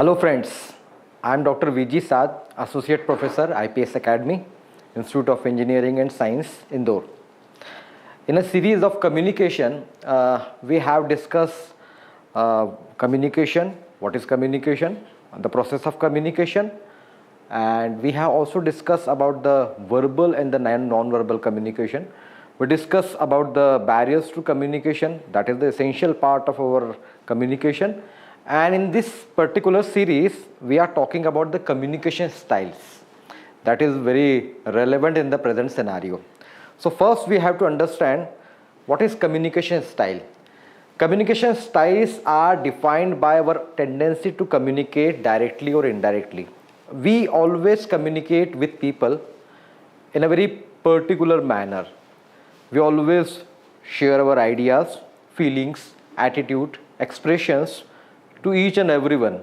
Hello friends, I am Dr. VG Sadh, Associate Professor, IPS Academy, Institute of Engineering and Science, Indore. In a series of communication, we have discussed communication, what is communication, the process of communication, and we have also discussed about the verbal and the non-verbal communication. We discussed about the barriers to communication, that is the essential part of our communication. And in this particular series, we are talking about the communication styles. That is very relevant in the present scenario. So first we have to understand what is communication style. Communication styles are defined by our tendency to communicate directly or indirectly. We always communicate with people in a very particular manner. We always share our ideas, feelings, attitude, expressions to each and everyone.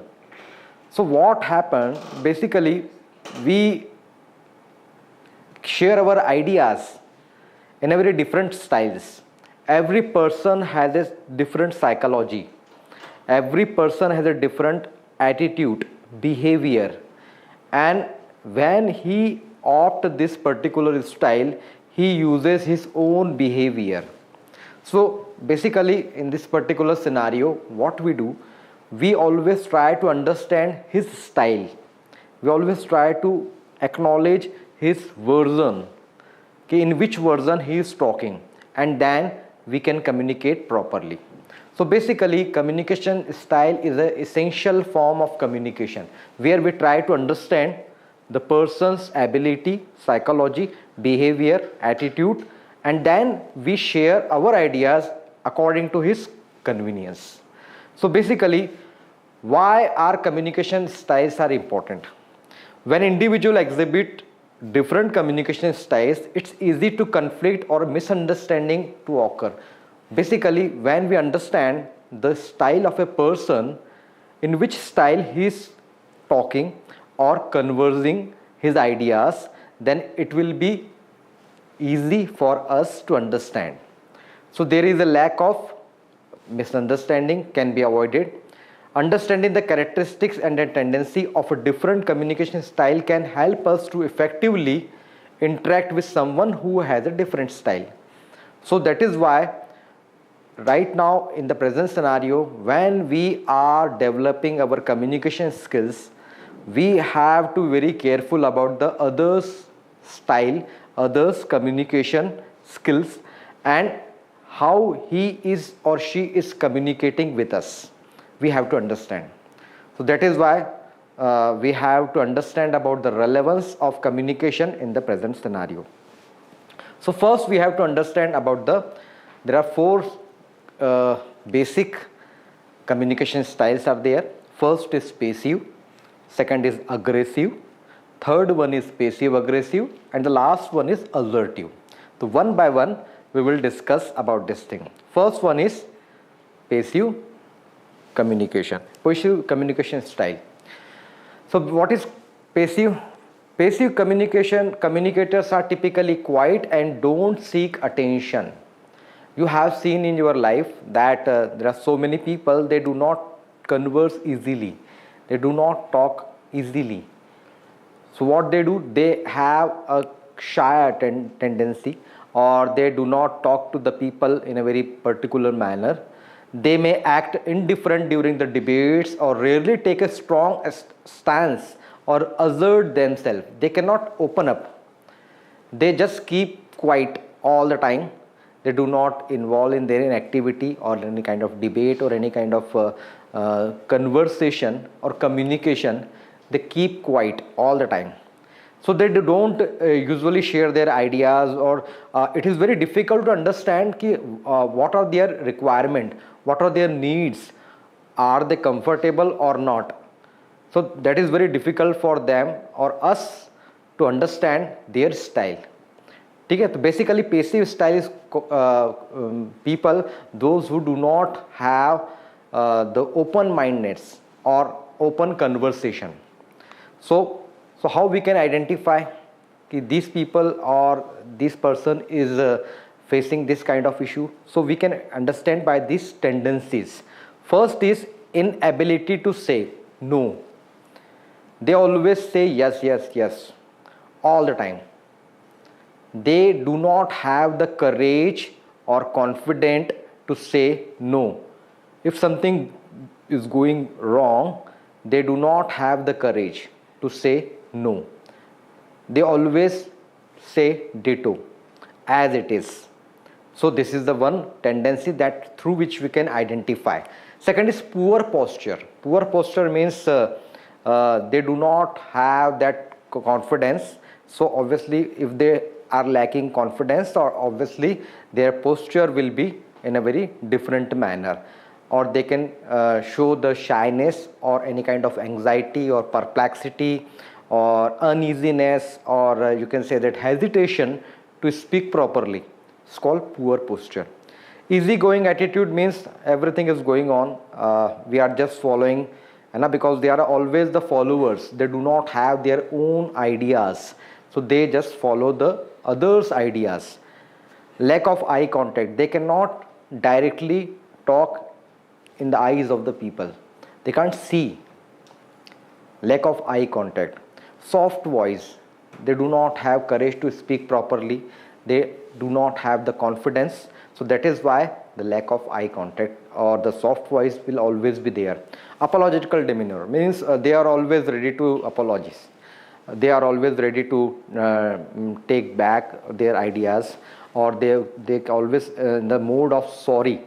So what happened, basically we share our ideas in a very different styles. Every person has a different psychology. Every person has a different attitude, behavior. And when he opts this particular style, he uses his own behavior. So basically in this particular scenario, what we do, we always try to understand his style. We always try to acknowledge his version, in which version he is talking, and then we can communicate properly. So basically communication style is an essential form of communication where we try to understand the person's ability, psychology, behavior, attitude, and then we share our ideas according to his convenience. So basically, why our communication styles are important? When individuals exhibit different communication styles, it's easy to conflict or misunderstanding to occur. Basically, when we understand the style of a person, in which style he is talking or conversing his ideas, then it will be easy for us to understand. So there is a lack of misunderstanding can be avoided. Understanding the characteristics and the tendency of a different communication style can help us to effectively interact with someone who has a different style. So that is why right now in the present scenario, when we are developing our communication skills, we have to be very careful about the others' style, others' communication skills, and how he is or she is communicating with us. We have to understand. So that is why we have to understand about the relevance of communication in the present scenario. So first we have to understand about there are four basic communication styles are there. First is passive, second is aggressive, third one is passive aggressive, and the last one is assertive. So one by one we will discuss about this thing. First one is passive communication style. So what is passive? Passive communicators are typically quiet and don't seek attention. You have seen in your life that there are so many people, they do not converse easily. They do not talk easily. So what they do, they have a shy tendency, or they do not talk to the people in a very particular manner. They may act indifferent during the debates or rarely take a strong stance or assert themselves. They cannot open up. They just keep quiet all the time. They do not involve in their activity or any kind of debate or any kind of conversation or communication. They keep quiet all the time. So they don't usually share their ideas, or it is very difficult to understand what are their requirements, what are their needs, are they comfortable or not. So that is very difficult for them or us to understand their style. Okay? So basically passive style is people, those who do not have the open-mindedness or open conversation. So how we can identify these people or this person is facing this kind of issue? So we can understand by these tendencies. First is inability to say no They always say yes, yes, yes, all the time. They do not have the courage or confidence to say no. If something is going wrong, they do not have the courage to say no. They always say ditto as it is. So this is the one tendency that through which we can identify. Second is poor posture. Poor posture means they do not have that confidence. So obviously if they are lacking confidence, or obviously their posture will be in a very different manner, or they can show the shyness or any kind of anxiety or perplexity or uneasiness, or you can say that hesitation to speak properly. It's called poor posture. Easygoing attitude means everything is going on, we are just following, because they are always the followers. They do not have their own ideas, so they just follow the others' ideas. Lack of eye contact. They cannot directly talk in the eyes of the people. They can't see. Lack of eye contact. Soft voice. They do not have courage to speak properly. They do not have the confidence. So that is why the lack of eye contact or the soft voice will always be there. Apologetical demeanor means they are always ready to apologize. They are always ready to take back their ideas, or they always in the mode of sorry.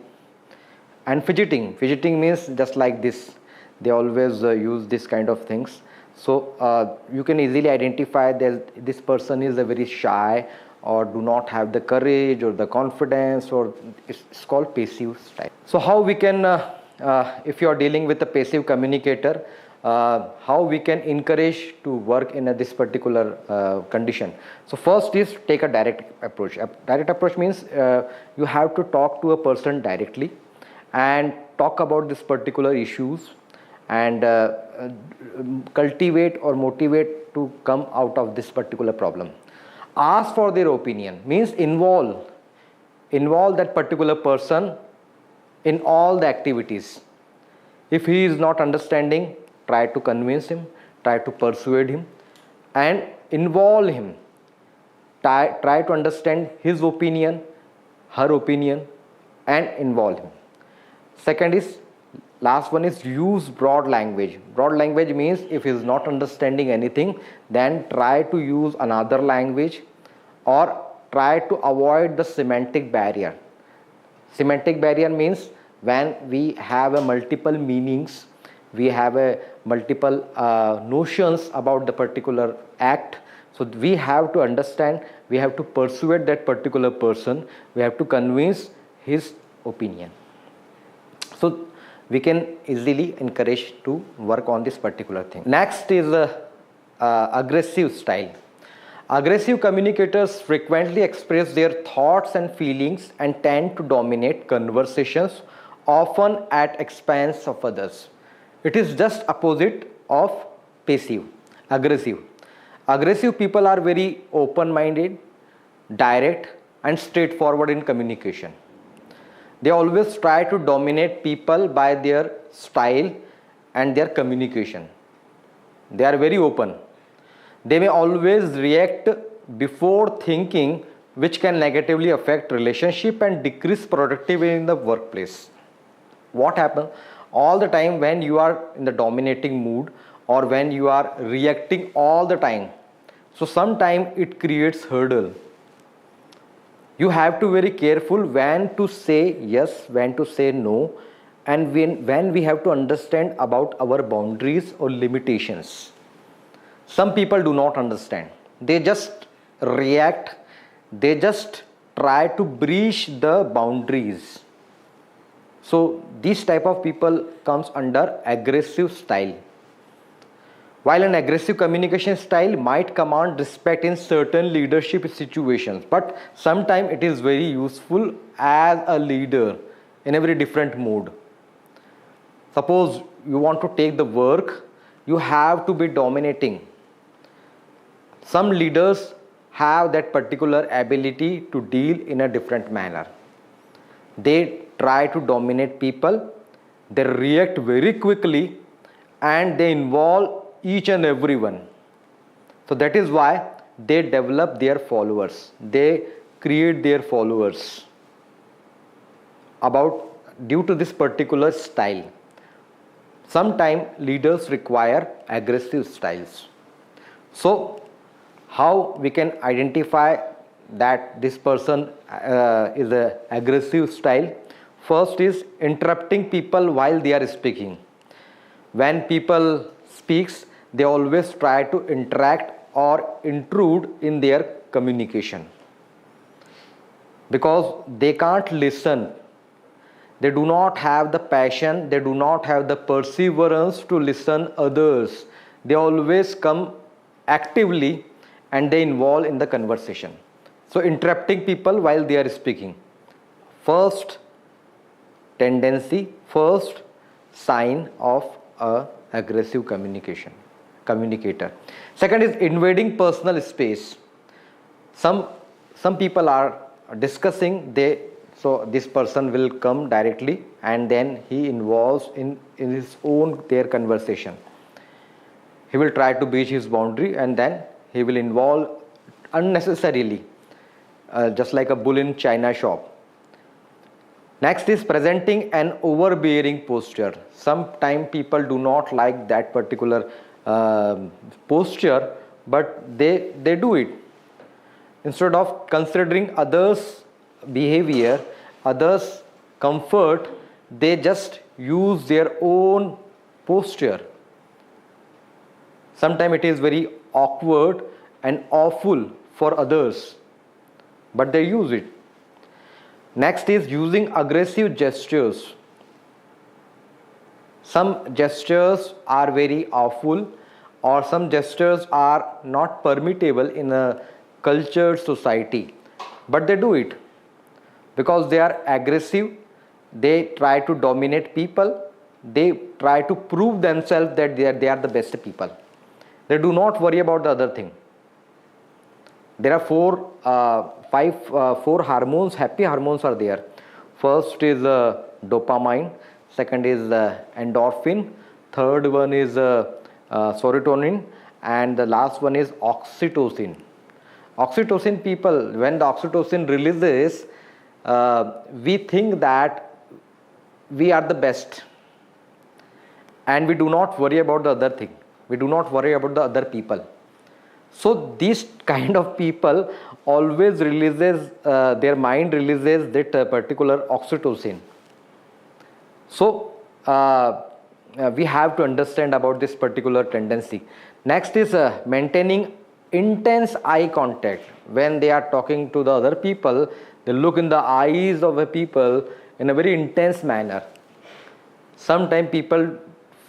And fidgeting means just like this. They always use this kind of things. So you can easily identify that this person is a very shy, or do not have the courage or the confidence, or it's called passive style. So how we can, if you are dealing with a passive communicator, how we can encourage to work in this particular condition. So first is take a direct approach. A direct approach means you have to talk to a person directly and talk about this particular issues, and cultivate or motivate to come out of this particular problem. Ask for their opinion means involve that particular person in all the activities. If he is not understanding, try to convince him, try to persuade him, and involve him. Try to understand his opinion, her opinion, and involve him. Second is, last one is use broad language. Broad language means if he is not understanding anything, then try to use another language, or try to avoid the semantic barrier. Semantic barrier means when we have a multiple meanings, we have a multiple notions about the particular act. So we have to understand, we have to persuade that particular person, we have to convince his opinion. So we can easily encourage to work on this particular thing. Next is aggressive style. Aggressive communicators frequently express their thoughts and feelings and tend to dominate conversations, often at expense of others. It is just opposite of passive. Aggressive. Aggressive people are very open-minded, direct, and straightforward in communication. They always try to dominate people by their style and their communication. They are very open. They may always react before thinking, which can negatively affect relationship and decrease productivity in the workplace. What happens? All the time when you are in the dominating mood, or when you are reacting all the time, so sometimes it creates hurdle. You have to be very careful when to say yes, when to say no, and when we have to understand about our boundaries or limitations. Some people do not understand. They just react. They just try to breach the boundaries. So this type of people comes under aggressive style. While an aggressive communication style might command respect in certain leadership situations, but sometimes it is very useful as a leader in a very different mode. Suppose you want to take the work, you have to be dominating. Some leaders have that particular ability to deal in a different manner. They try to dominate people, they react very quickly, and they involve each and everyone. So that is why they develop their followers, they create their followers about due to this particular style. Sometimes leaders require aggressive styles. So how we can identify that this person is a aggressive style? First is interrupting people while they are speaking. When people speaks, they always try to interact or intrude in their communication because they can't listen. They do not have the passion, they do not have the perseverance to listen others. They always come actively and they involve in the conversation. So interrupting people while they are speaking. First tendency, first sign of a aggressive communicator. Second is invading personal space. Some people are discussing, so this person will come directly and then he involves in his own their conversation. He will try to breach his boundary and then he will involve unnecessarily, just like a bull in china shop. Next is presenting an overbearing posture. Sometimes people do not like that particular posture, but they do it. Instead of considering others' behavior, others' comfort, they just use their own posture. Sometimes it is very awkward and awful for others, but they use it. Next is using aggressive gestures. Some gestures are very awful, or some gestures are not permittable in a cultured society, but they do it because they are aggressive. They try to dominate people. They try to prove themselves that they are the best people. They do not worry about the other thing. There are four hormones, happy hormones are there. First is dopamine, second is endorphin, third one is serotonin, and the last one is oxytocin. Oxytocin people, when the oxytocin releases, we think that we are the best and we do not worry about the other thing. We do not worry about the other people. So these kind of people always releases, their mind releases that particular oxytocin. So we have to understand about this particular tendency. Next is maintaining intense eye contact. When they are talking to the other people, they look in the eyes of the people in a very intense manner. Sometimes people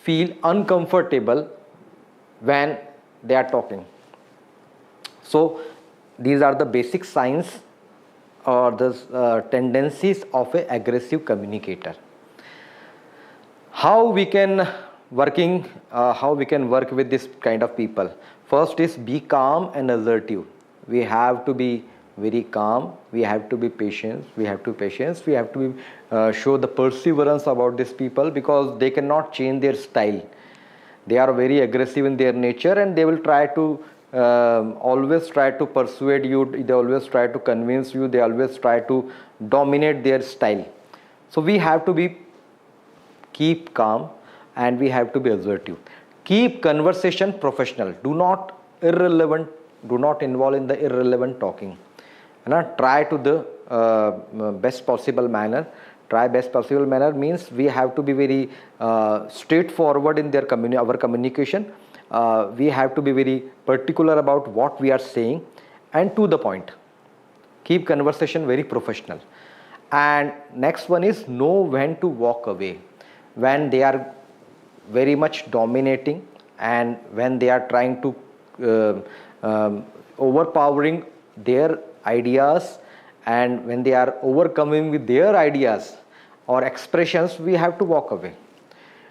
feel uncomfortable when they are talking. So these are the basic signs or the tendencies of an aggressive communicator. How we can work with this kind of people? First is be calm and assertive. We have to be very calm. We have to be patient. We have to show the perseverance about these people because they cannot change their style. They are very aggressive in their nature and they will try to always try to persuade you. They always try to convince you. They always try to dominate their style. So we have to keep calm and we have to be assertive. Keep conversation professional. Do not involve in the irrelevant talking. Try to the best possible manner. Try best possible manner means we have to be very straightforward in our communication. We have to be very particular about what we are saying and to the point. Keep conversation very professional. And next one is know when to walk away. When they are very much dominating and when they are trying to overpowering their ideas, and when they are overcoming with their ideas or expressions, we have to walk away.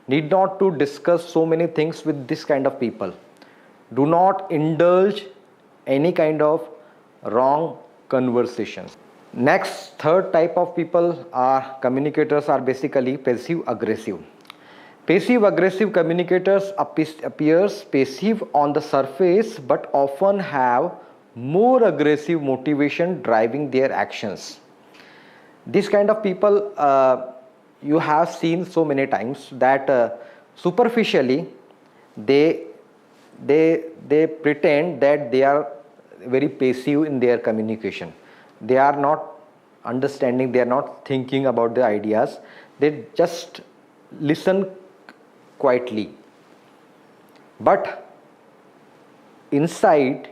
Need not to discuss so many things with this kind of people. Do not indulge any kind of wrong conversations. Next, third type of people are communicators are basically passive aggressive. Passive-aggressive communicators appears passive on the surface but often have more aggressive motivation driving their actions. This kind of people you have seen so many times that superficially they pretend that they are very passive in their communication. They are not understanding, they are not thinking about the ideas, they just listen quietly, but inside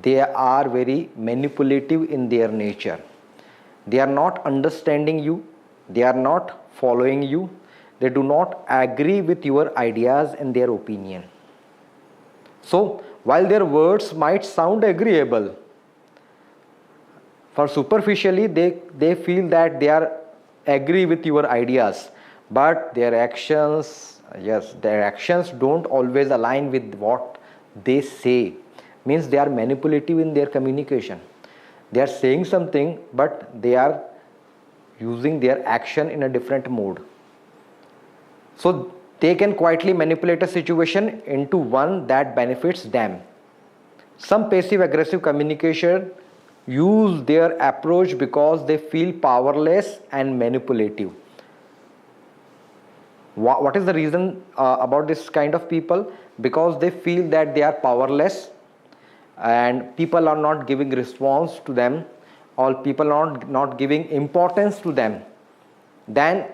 they are very manipulative in their nature. They are not understanding you, they are not following you, they do not agree with your ideas and their opinion. So while their words might sound agreeable, for superficially they feel that they are agree with your ideas, but their actions, yes, their actions don't always align with what they say. Means they are manipulative in their communication. They are saying something but they are using their action in a different mode. So they can quietly manipulate a situation into one that benefits them. Some passive aggressive communication use their approach because they feel powerless and manipulative. What is the reason about this kind of people? Because they feel that they are powerless and people are not giving response to them, or people are not giving importance to them. Then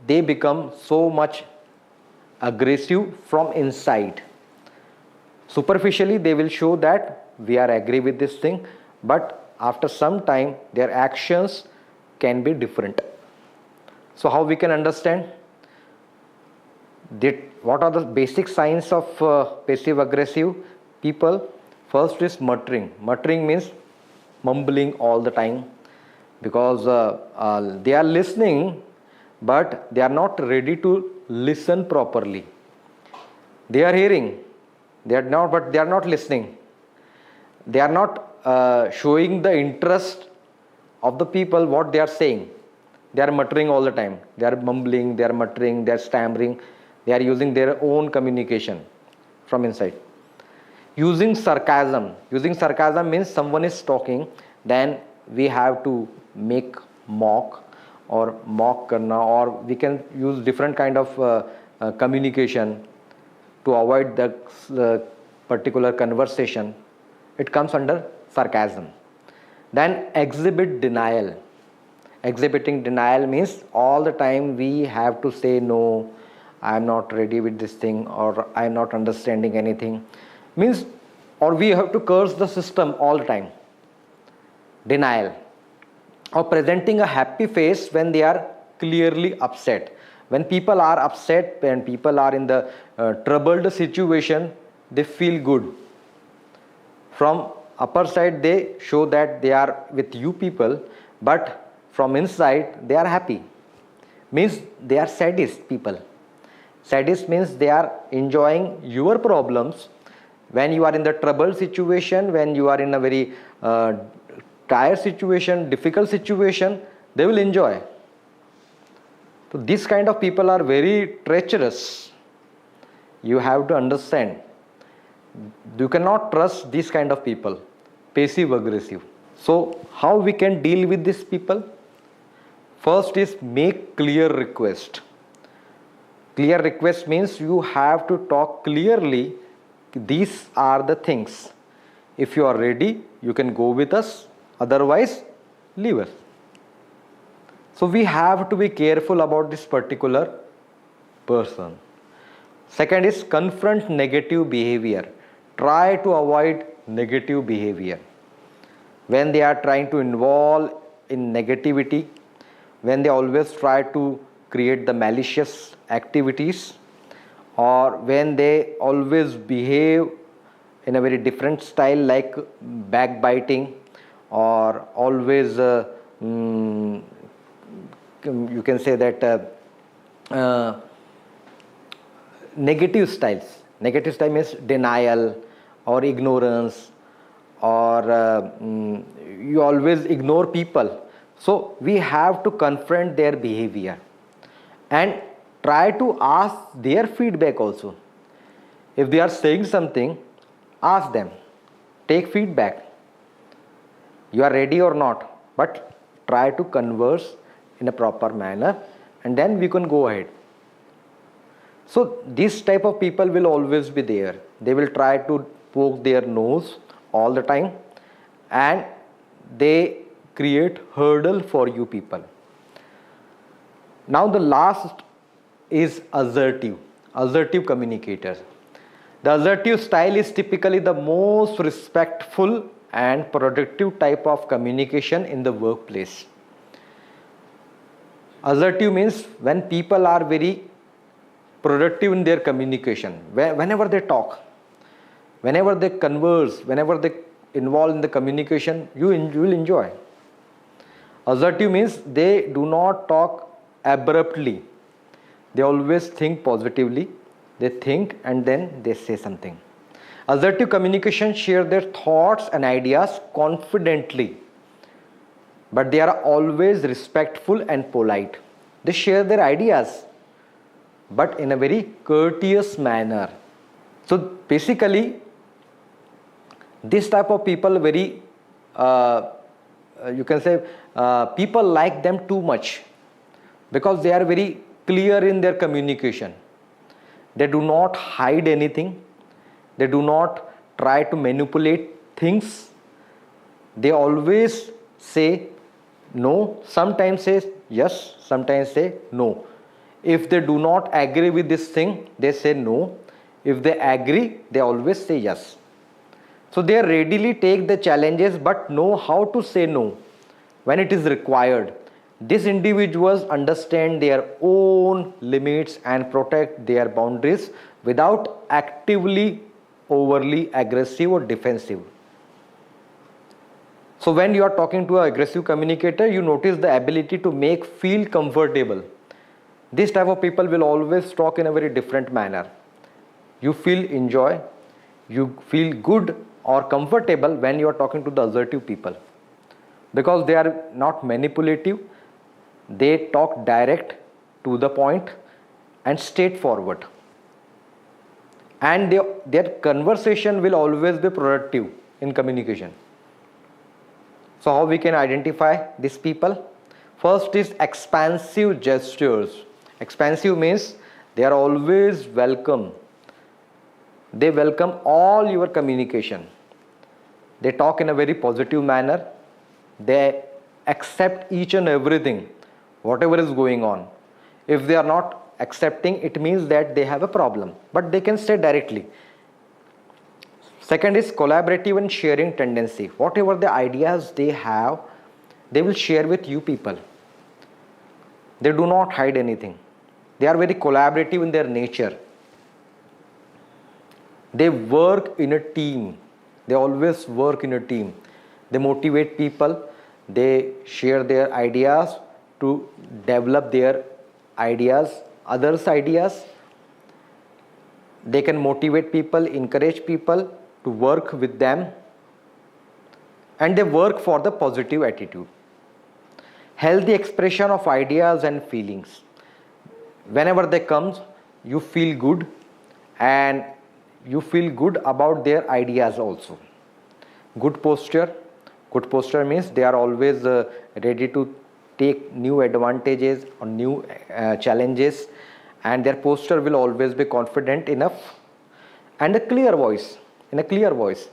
they become so much aggressive from inside. Superficially they will show that we are agree with this thing, but after some time their actions can be different. So how we can understand that? What are the basic signs of passive aggressive people? First is muttering. Muttering means mumbling all the time, because they are listening but they are not ready to listen properly. They are hearing, they are not, but they are not listening. They are not showing the interest of the people what they are saying. They are muttering all the time. They are mumbling, they are muttering, they are stammering. They are using their own communication from inside. Using sarcasm. Using sarcasm means someone is talking, then we have to make mock or mock karna, or we can use different kind of communication to avoid the particular conversation. It comes under sarcasm. Then exhibit denial. Exhibiting denial means all the time we have to say no, I am not ready with this thing, or I am not understanding anything. Means, or we have to curse the system all the time. Denial. Or presenting a happy face when they are clearly upset. When people are upset, when people are in the troubled situation, they feel good. From upper side they show that they are with you people, but from inside they are happy. Means they are sadist people. Sadist means they are enjoying your problems. When you are in the troubled situation, when you are in a very tired situation, difficult situation, they will enjoy. So this kind of people are very treacherous. You have to understand. You cannot trust these kind of people, passive aggressive. So how we can deal with these people? First is make clear request. Clear request means you have to talk clearly. These are the things. If you are ready, you can go with us. Otherwise, leave us. So we have to be careful about this particular person. Second is confront negative behavior. Try to avoid negative behavior. When they are trying to involve in negativity, when they always try to create the malicious activities, or when they always behave in a very different style like backbiting, or always you can say that negative styles. Negative style means denial or ignorance, or you always ignore people. So we have to confront their behavior, and try to ask their feedback also. If they are saying something, ask them, take feedback. You are ready or not, but try to converse in a proper manner, and then we can go ahead. So this type of people will always be there. They will try to poke their nose all the time, and they create hurdle for you people. Now the last is assertive communicators. The assertive style is typically the most respectful and productive type of communication in the workplace. Assertive means when people are very productive in their communication, whenever they talk, whenever they converse, whenever they involve in the communication, you will enjoy. Assertive means they do not talk abruptly. They always think positively. They think and then they say something. Assertive communication share their thoughts and ideas confidently, but they are always respectful and polite. They share their ideas, but in a very courteous manner. So basically, this type of people very, you can say, people like them too much, because they are very clear in their communication. They do not hide anything. They do not try to manipulate things. They always say no, sometimes say yes, sometimes say no. If they do not agree with this thing, they say no. If they agree, they always say yes. So they readily take the challenges but know how to say no when it is required. These individuals understand their own limits and protect their boundaries without actively overly aggressive or defensive. So when you are talking to an aggressive communicator, you notice the ability to make feel comfortable. This type of people will always talk in a very different manner. You feel enjoy, you feel good or comfortable when you are talking to the assertive people, because they are not manipulative. They talk direct to the point and straightforward, and their conversation will always be productive in communication. So how we can identify these people? First is expansive gestures. Expansive means they are always welcome. They welcome all your communication. They talk in a very positive manner. They accept each and everything, whatever is going on. If they are not accepting, it means that they have a problem, but they can say directly. Second is collaborative and sharing tendency. Whatever the ideas they have, they will share with you people. They do not hide anything. They are very collaborative in their nature. They work in a team. They always work in a team. They motivate people. They share their ideas to develop their ideas, others' ideas. They can motivate people, encourage people to work with them, and they work for the positive attitude. Healthy expression of ideas and feelings. Whenever they come, you feel good, and you feel good about their ideas also. Good posture. Good posture means they are always ready to take new advantages or new challenges, and their posture will always be confident enough. And a clear voice. In a clear voice,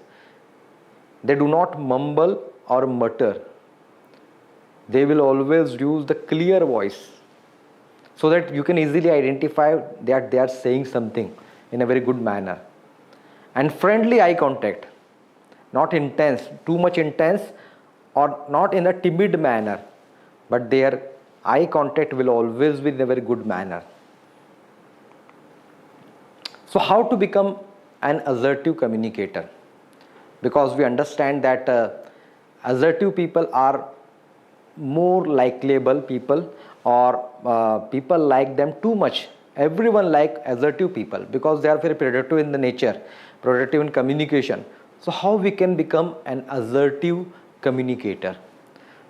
they do not mumble or mutter. They will always use the clear voice, so that you can easily identify that they are saying something in a very good manner. And friendly eye contact, not intense, too much intense, or not in a timid manner, but their eye contact will always be in a very good manner. So how to become an assertive communicator? Because we understand that assertive people are more likeable people, or people like them too much. Everyone like assertive people because they are very productive in the nature, productive in communication. So how we can become an assertive communicator?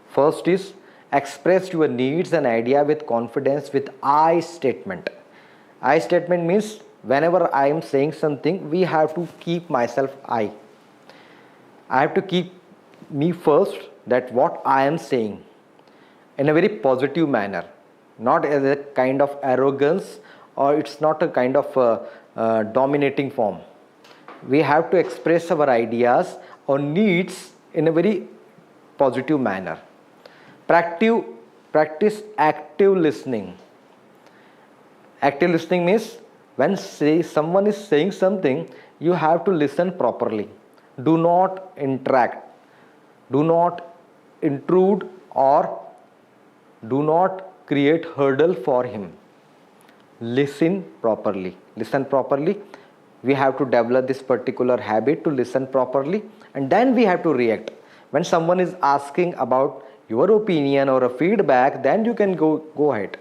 First is express your needs and idea with confidence with I statement. I statement means whenever I am saying something, we have to keep myself I. I have to keep me first, that what I am saying in a very positive manner, not as a kind of arrogance, or it's not a kind of dominating form. We have to express our ideas or needs in a very positive manner. Practice active listening. Active listening means when someone is saying something, you have to listen properly. Do not interact, do not intrude, or do not create hurdle for him. Listen properly. Listen properly. We have to develop this particular habit to listen properly, and then we have to react. When someone is asking about your opinion or a feedback, then you can go ahead.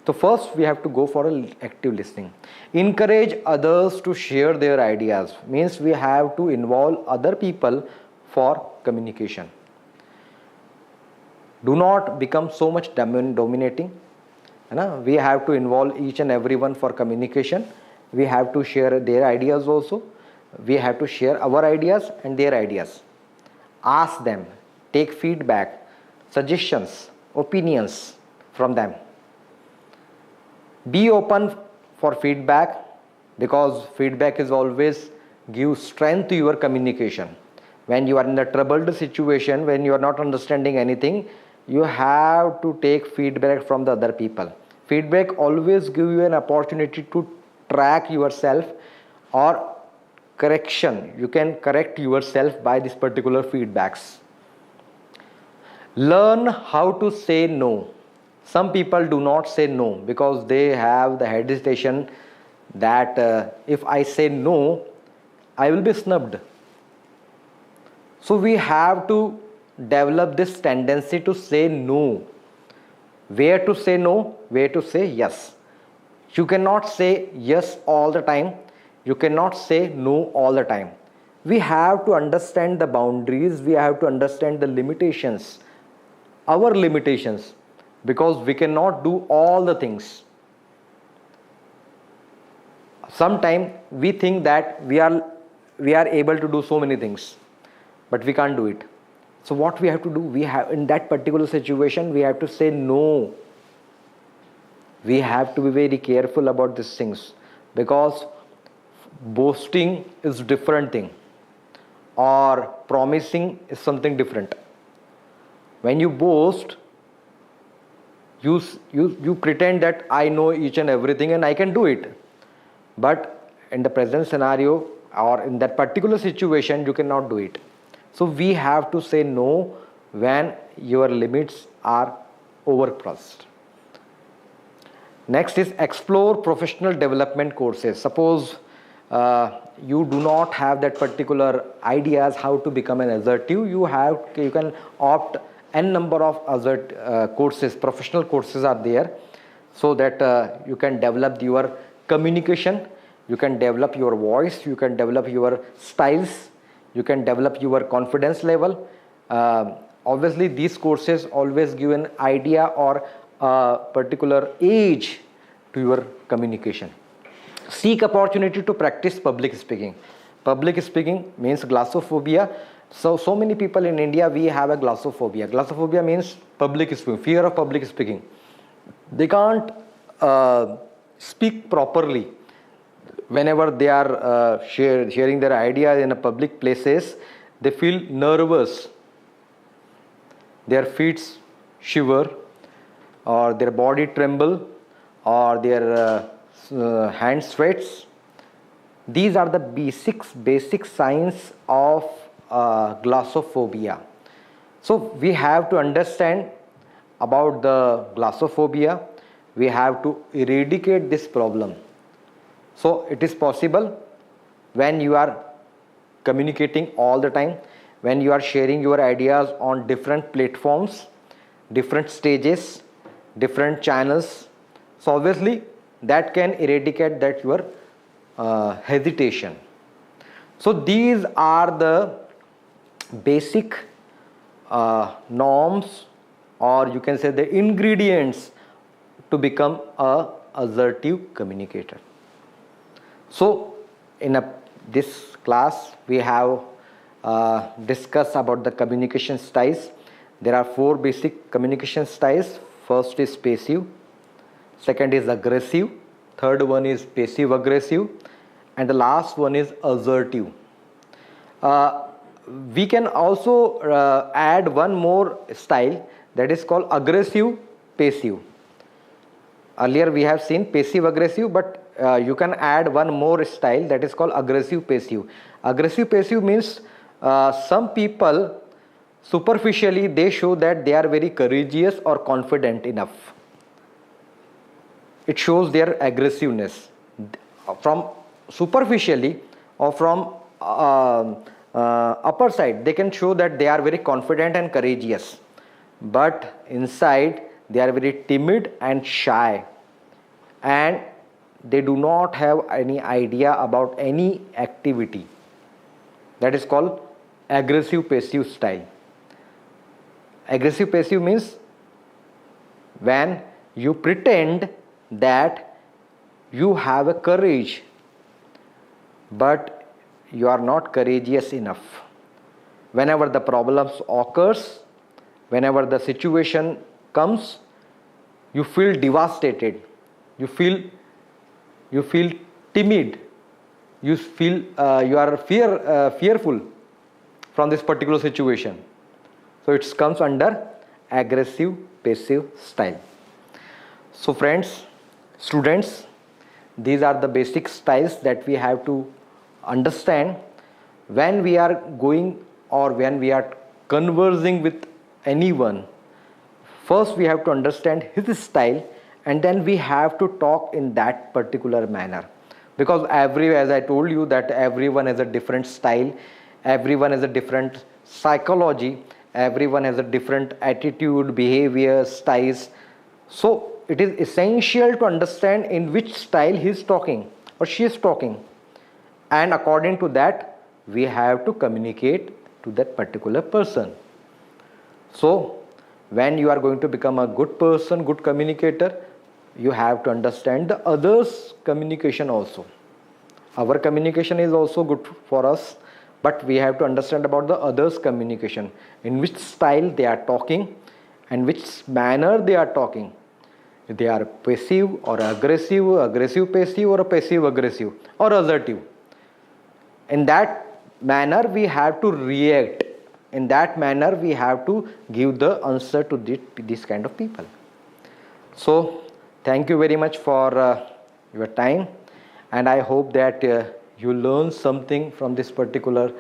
So first we have to go for active listening. Encourage others to share their ideas, means we have to involve other people for communication. Do not become so much dominating. We have to involve each and everyone for communication. We have to share their ideas also. We have to share our ideas and their ideas. Ask them, take feedback, suggestions, opinions from them. Be open for feedback, because feedback is always give strength to your communication. When you are in a troubled situation, when you are not understanding anything, you have to take feedback from the other people. Feedback always give you an opportunity to track yourself, or correction. You can correct yourself by this particular feedbacks. Learn how to say no. Some people do not say no because they have the hesitation that if I say no, I will be snubbed. So we have to develop this tendency to say no. Where to say no, where to say yes. You cannot say yes all the time. You cannot say no all the time. We have to understand the boundaries. We have to understand the limitations, our limitations, because we cannot do all the things. Sometimes we think that we are able to do so many things, but we can't do it. So what we have to do, we have in that particular situation, we have to say no. We have to be very careful about these things, because boasting is different thing, or promising is something different. When you boast, you pretend that I know each and everything and I can do it. But in the present scenario, or in that particular situation, you cannot do it. So we have to say no when your limits are overcrossed. Next is explore professional development courses. Suppose you do not have that particular ideas how to become an assertive. You can opt n number of courses, professional courses are there, so that you can develop your communication, you can develop your voice, you can develop your styles, you can develop your confidence level. Obviously these courses always give an idea or a particular age to your communication. Seek opportunity to practice public speaking. Public speaking means glossophobia. So many people in India, we have a glossophobia. Glossophobia means public speaking, fear of public speaking. They can't speak properly. Whenever they are sharing their ideas in a public places, they feel nervous. Their feet shiver, or their body tremble, or their hands sweats. These are the basic signs of glossophobia. So we have to understand about the glossophobia. We have to eradicate this problem. So it is possible when you are communicating all the time, when you are sharing your ideas on different platforms, different stages, different channels. So obviously that can eradicate that your hesitation. So these are the basic norms, or you can say the ingredients to become a assertive communicator. So in this class we have discussed about the communication styles. There are 4 basic communication styles. First is passive, second is aggressive, third one is passive aggressive, and the last one is assertive. We can also add one more style, that is called aggressive passive. Earlier we have seen passive aggressive, but you can add one more style, that is called aggressive passive. Aggressive passive means some people superficially they show that they are very courageous or confident enough. It shows their aggressiveness from superficially, or from upper side they can show that they are very confident and courageous, but inside they are very timid and shy, and they do not have any idea about any activity. That is called aggressive passive style. Aggressive passive means when you pretend that you have a courage, but you are not courageous enough. Whenever the problems occurs, whenever the situation comes, you feel devastated, you feel timid, you feel you are fearful from this particular situation. So it comes under aggressive passive style. So friends, students, these are the basic styles that we have to understand when we are going or when we are conversing with anyone. First we have to understand his style, and then we have to talk in that particular manner, because as I told you that everyone has a different style, everyone has a different psychology, everyone has a different attitude, behavior, styles. So it is essential to understand in which style he is talking or she is talking, and according to that we have to communicate to that particular person. So when you are going to become a good person, good communicator, you have to understand the others' communication also. Our communication is also good for us, but we have to understand about the others' communication, in which style they are talking and which manner they are talking. If they are passive or aggressive, aggressive passive, or passive aggressive, or assertive. In that manner we have to react. In that manner we have to give the answer to this kind of people. So thank you very much for your time, and I hope that you learn something from this particular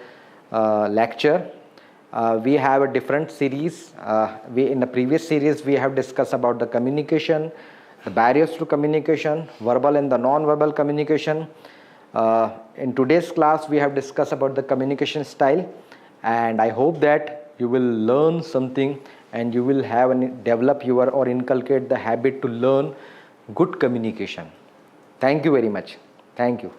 lecture. We have a different series. In the previous series we have discussed about the communication, the barriers to communication, verbal and the non-verbal communication. In today's class we have discussed about the communication style, and I hope that you will learn something and you will develop your or inculcate the habit to learn good communication. Thank you very much. Thank you.